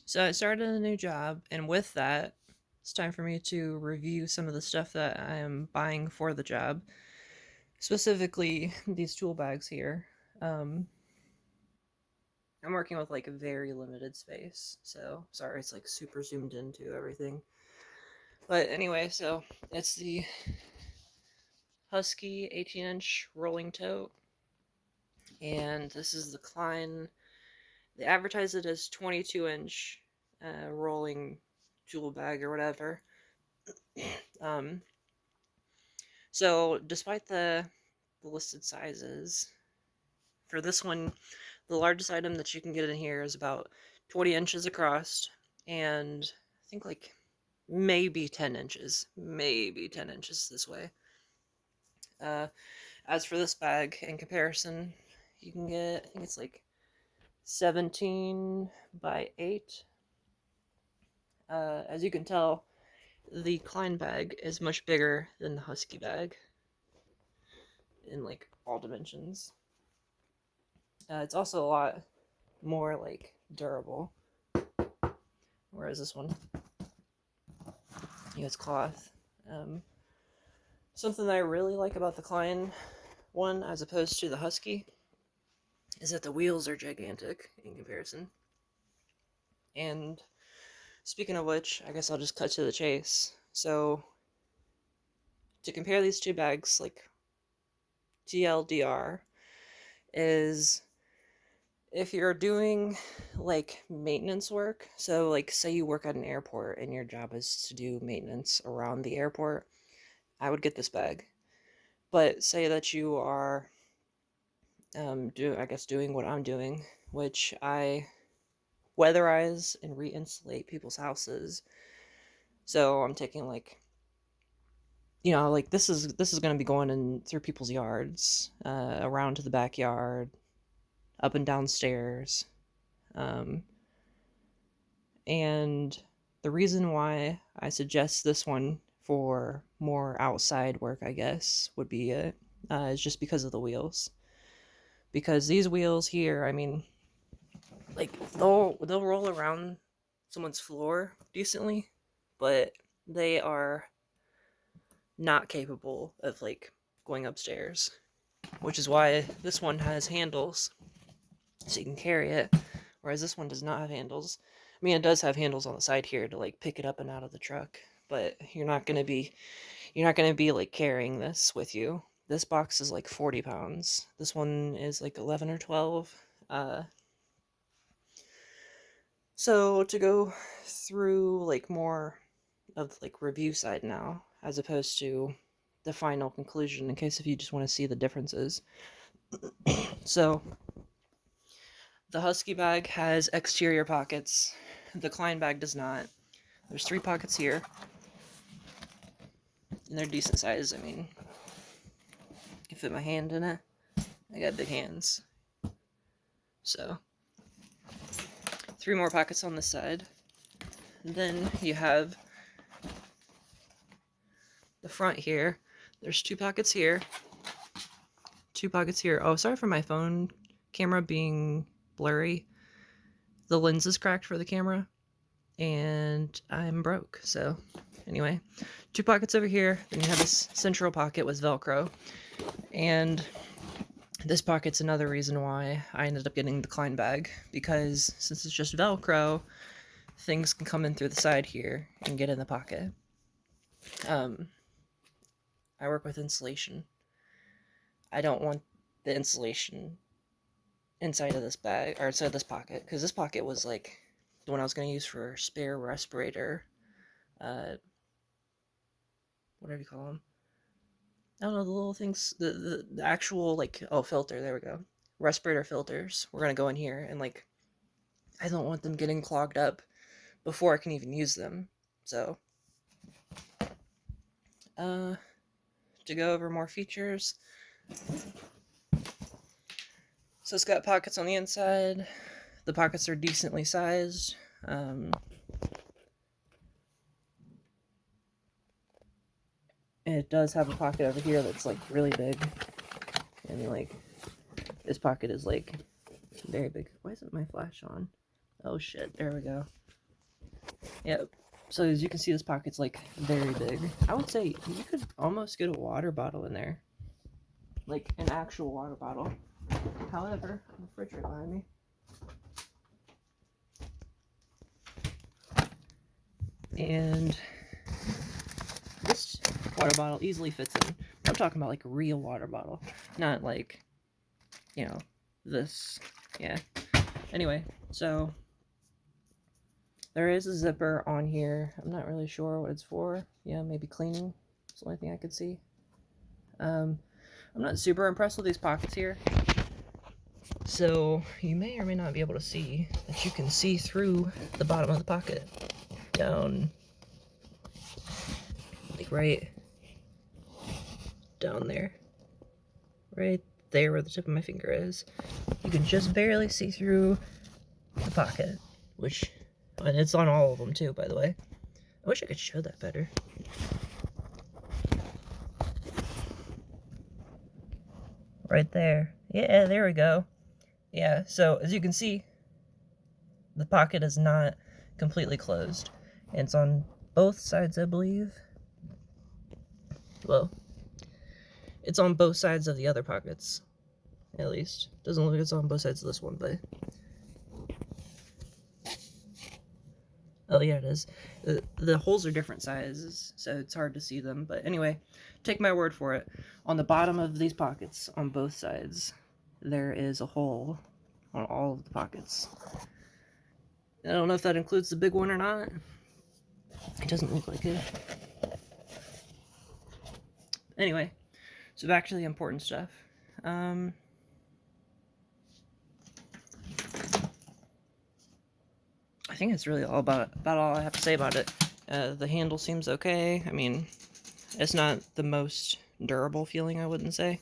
So I started a new job, and with that, it's time for me to review some of the stuff that I am buying for the job, specifically these tool bags here. Um, I'm working with like a very limited space, so sorry it's like super zoomed into everything. But anyway, so it's the Husky 18-inch rolling tote, and this is the Klein. They advertise it as 22-inch rolling tool bag or whatever. Um, so despite the listed sizes, for this one, the largest item that you can get in here is about 20 inches across, and I think like maybe 10 inches, maybe 10 inches this way. Uh, as for this bag, in comparison, you can get, I think it's like 17 by 8. As you can tell, the Klein bag is much bigger than the Husky bag in like all dimensions. It's also a lot more like durable, whereas this one, it's cloth. Um, Something that I really like about the Klein one, as opposed to the Husky, is that the wheels are gigantic in comparison. And speaking of which, I guess I'll just cut to the chase. So to compare these two bags, like TLDR, is if you're doing like maintenance work, so like say you work at an airport and your job is to do maintenance around the airport, I would get this bag. But say that you are doing what I'm doing, which I weatherize and re-insulate people's houses. So I'm taking like, like this is going to be going in through people's yards, around to the backyard, up and down stairs. Um, and the reason why I suggest this one for more outside work, I guess, would be it, is just because of the wheels. Because these wheels here, I mean, like they'll roll around someone's floor decently, but they are not capable of like going upstairs, which is why this one has handles so you can carry it, whereas this one does not have handles. I mean, it does have handles on the side here to like pick it up and out of the truck, but you're not going to be like carrying this with you. This box is like 40 pounds. This one is like 11 or 12. So to go through like more of like review side now, as opposed to the final conclusion, in case if you just want to see the differences. So the Husky bag has exterior pockets. The Klein bag does not. There's 3 pockets here, and they're decent size. I mean, I can fit my hand in it. I got big hands. So 3 more pockets on this side. And then you have the front here. There's 2 pockets here. 2 pockets here. Oh, sorry for my phone camera being blurry. The lens is cracked for the camera, and I'm broke. So anyway, 2 pockets over here. Then you have this central pocket with Velcro. And this pocket's another reason why I ended up getting the Klein bag, because since it's just Velcro, things can come in through the side here and get in the pocket. I work with insulation. I don't want the insulation inside of this bag, or inside this pocket, because this pocket was like the one I was going to use for spare respirator, uh, whatever you call them. I don't know, the little things, the actual, like, oh, filter, there we go. Respirator filters. We're going to go in here, and, like, I don't want them getting clogged up before I can even use them. So, to go over more features. So it's got pockets on the inside. The pockets are decently sized. It does have a pocket over here that's, like, really big. And, like, this pocket is, like, very big. Why isn't my flash on? Oh, shit. There we go. Yep. So as you can see, this pocket's like very big. I would say you could almost get a water bottle in there, like an actual water bottle. However, the fridge right behind me. And this water bottle easily fits in. I'm talking about like a real water bottle, not like, you know, this. Yeah. Anyway, so there is a zipper on here. I'm not really sure what it's for. Yeah, maybe cleaning. It's the only thing I could see. I'm not super impressed with these pockets here. So you may or may not be able to see that you can see through the bottom of the pocket down, like right down there. Right there where the tip of my finger is. You can just barely see through the pocket, which, and it's on all of them too, by the way. I wish I could show that better. Right there. Yeah, there we go. Yeah, so as you can see, the pocket is not completely closed. And it's on both sides, I believe. Well, it's on both sides of the other pockets, at least. Doesn't look like it's on both sides of this one, but... Oh, yeah, it is. The holes are different sizes, so it's hard to see them. But anyway, take my word for it. On the bottom of these pockets, on both sides, there is a hole on all of the pockets. I don't know if that includes the big one or not. It doesn't look like it. Anyway, so back to the important stuff. I think it's really all about all I have to say about it. The handle seems okay. I mean, it's not the most durable feeling, I wouldn't say.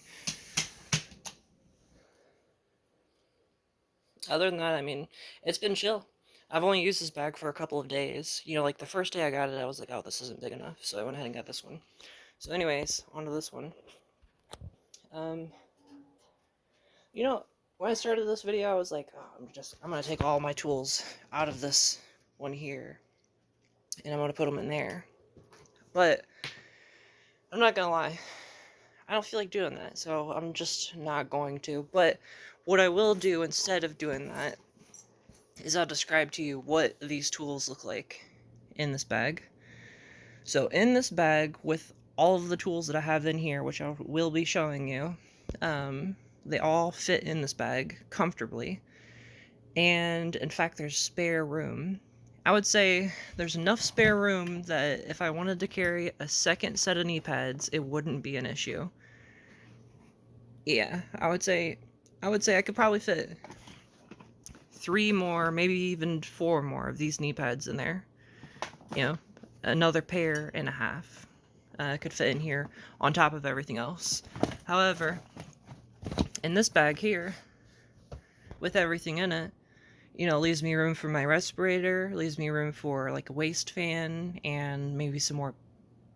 Other than that, I mean, it's been chill. I've only used this bag for a couple of days. You know, like the first day I got it, I was like, oh, this isn't big enough. So I went ahead and got this one. So anyways, onto this one. You know, when I started this video, I was like, oh, I'm gonna take all my tools out of this one here, and I'm gonna put them in there. But I'm not gonna lie, I don't feel like doing that, so I'm just not going to. But what I will do instead of doing that is I'll describe to you what these tools look like in this bag. So in this bag, with all of the tools that I have in here, which I will be showing you, they all fit in this bag comfortably. And in fact, there's spare room. I would say there's enough spare room that if I wanted to carry a second set of knee pads, it wouldn't be an issue. Yeah, I would say I could probably fit 3 more, maybe even 4 more of these knee pads in there. You know, another pair and a half could fit in here on top of everything else. However, in this bag here, with everything in it, you know, leaves me room for my respirator, leaves me room for like a waist fan, and maybe some more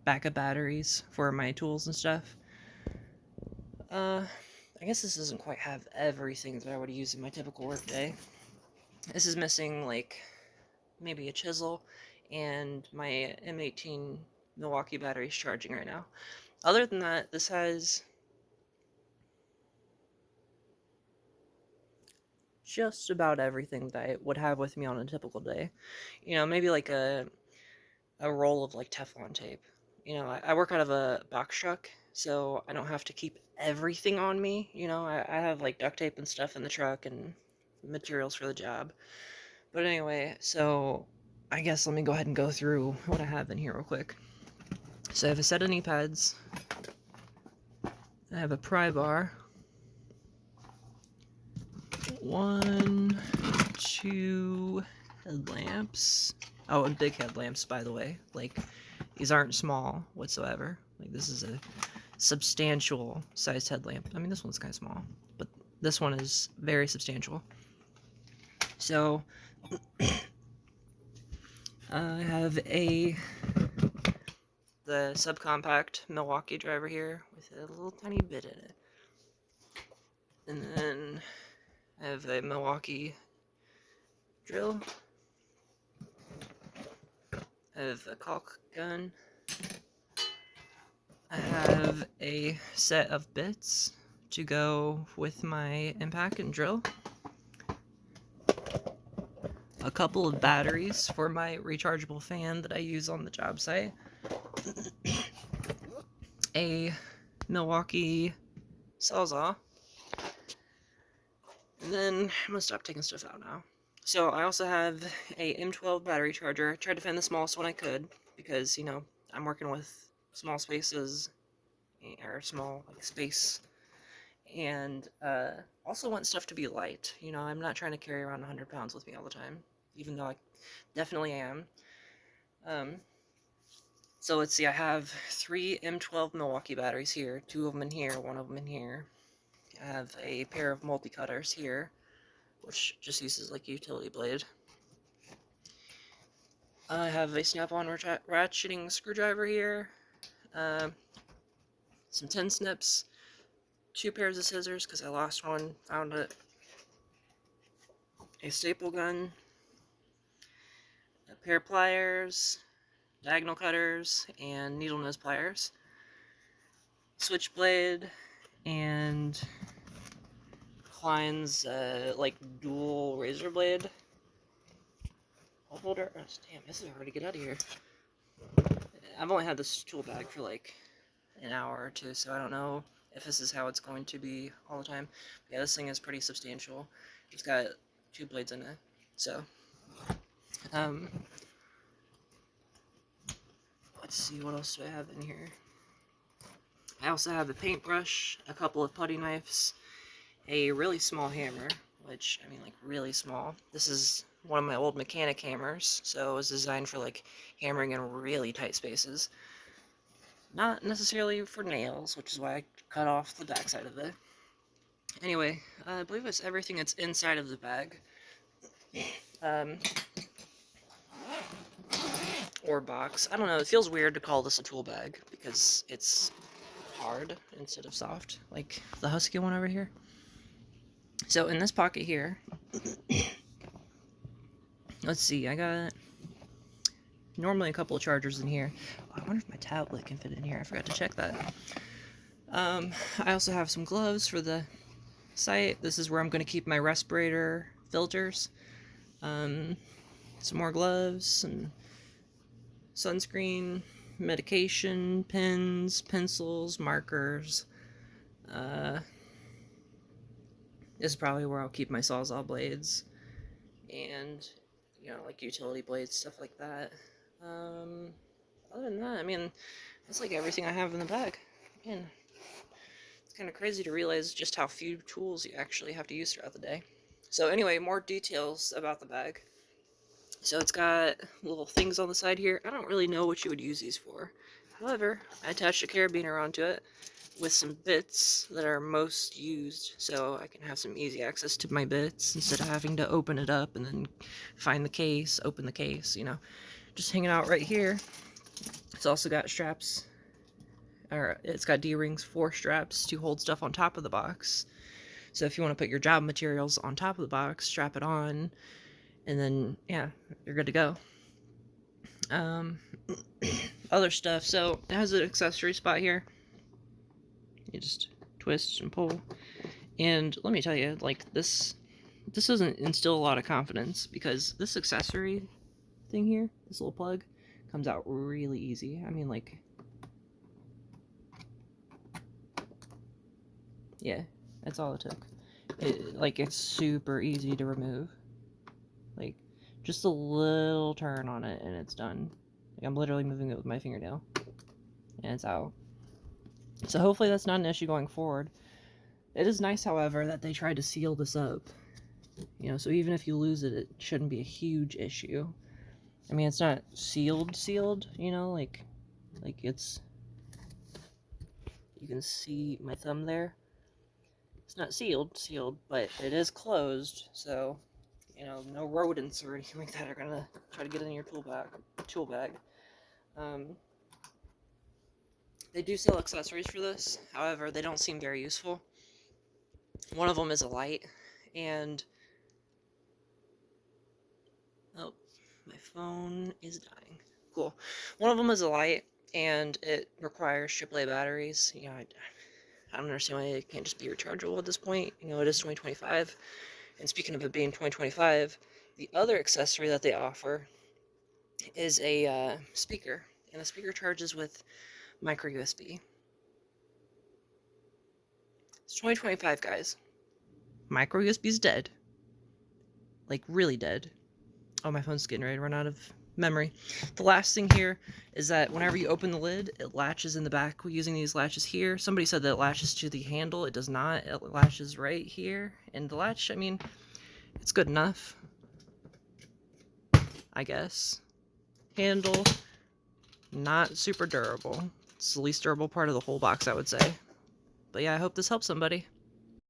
backup batteries for my tools and stuff. I guess this doesn't quite have everything that I would use in my typical work day. This is missing like maybe a chisel, and my M18 Milwaukee battery is charging right now. Other than that, this has just about everything that I would have with me on a typical day. You know, maybe like a roll of like Teflon tape. You know, I work out of a box truck, so I don't have to keep everything on me. You know, I have like duct tape and stuff in the truck and materials for the job. But anyway, so I guess let me go ahead and go through what I have in here real quick. So I have a set of knee pads. I have a pry bar. 1, 2 headlamps. Oh, and big headlamps, by the way. Like, these aren't small whatsoever. Like, this is a substantial sized headlamp. I mean, this one's kind of small, but this one is very substantial. So, I have the subcompact Milwaukee driver here with a little tiny bit in it. And then I have a Milwaukee drill. I have a caulk gun. I have a set of bits to go with my impact and drill. A couple of batteries for my rechargeable fan that I use on the job site. A Milwaukee Sawzall. And then I'm gonna stop taking stuff out now. So I also have a M12 battery charger. I tried to find the smallest one I could because, you know, I'm working with small spaces, or small like space, and also want stuff to be light. You know, I'm not trying to carry around 100 pounds with me all the time, even though I definitely am. So let's see, I have 3 M12 Milwaukee batteries here, 2 of them in here, 1 of them in here. I have a pair of multi-cutters here, which just uses like a utility blade. I have a snap-on ratcheting screwdriver here, some tin snips, 2 pairs of scissors because I lost one, found it, a staple gun, a pair of pliers, diagonal cutters, and needle nose pliers, switchblade, and Klein's like dual razor blade. Holder. Oh, damn, this is hard to get out of here. I've only had this tool bag for like an hour or two, so I don't know if this is how it's going to be all the time. But yeah, this thing is pretty substantial. It's got 2 blades in it. So, let's see, what else do I have in here? I also have a paintbrush, a couple of putty knives, a really small hammer, which, I mean, like, really small. This is one of my old mechanic hammers, so it was designed for, like, hammering in really tight spaces. Not necessarily for nails, which is why I cut off the backside of it. Anyway, I believe it's everything that's inside of the bag. Or box. I don't know, it feels weird to call this a tool bag, because it's hard instead of soft, like the Husky one over here. So in this pocket here, let's see, I got normally a couple of chargers in here. Oh, I wonder if my tablet can fit in here. I forgot to check that. I also have some gloves for the site. This is where I'm going to keep my respirator filters. Some more gloves, some sunscreen, medication, pens, pencils, markers. This is probably where I'll keep my Sawzall blades, and, you know, like utility blades, stuff like that. Other than that, I mean, that's like everything I have in the bag. Man, it's kind of crazy to realize just how few tools you actually have to use throughout the day. So anyway, more details about the bag. So it's got little things on the side here. I don't really know what you would use these for. However, I attached a carabiner onto it with some bits that are most used, so I can have some easy access to my bits instead of having to open it up and then find the case, open the case, you know, just hanging out right here. It's also got straps, or it's got D-rings for straps to hold stuff on top of the box. So if you want to put your job materials on top of the box, strap it on, and then, yeah, you're good to go. Other stuff, so it has an accessory spot here. You just twist and pull. And let me tell you, like, this doesn't instill a lot of confidence, because this accessory thing here, this little plug, comes out really easy. I mean, like, yeah, that's all it took. It's super easy to remove. Like, just a little turn on it and it's done. Like, I'm literally moving it with my fingernail, and it's out. So hopefully that's not an issue going forward. It is nice, however, that they tried to seal this up. You know, so even if you lose it, it shouldn't be a huge issue. I mean, it's not sealed, you know, like it's... You can see my thumb there. It's not sealed, but it is closed, so, you know, no rodents or anything like that are gonna try to get in your tool bag. They do sell accessories for this, however, they don't seem very useful. One of them is a light, and... Oh, my phone is dying. cool. One of them is a light, and it requires AAA batteries. You know, I don't understand why it can't just be rechargeable at this point. You know, it is 2025. And speaking of it being 2025, the other accessory that they offer is a speaker. And the speaker charges with micro USB. It's 2025, guys. Micro USB's dead. Like, really dead. Oh, my phone's getting ready to run out of memory. The last thing here is that whenever you open the lid, it latches in the back using these latches here. Somebody said that it latches to the handle. It does not. It latches right here. And the latch, I mean, it's good enough, I guess. Handle, not super durable. It's the least durable part of the whole box, I would say. But yeah, I hope this helps somebody.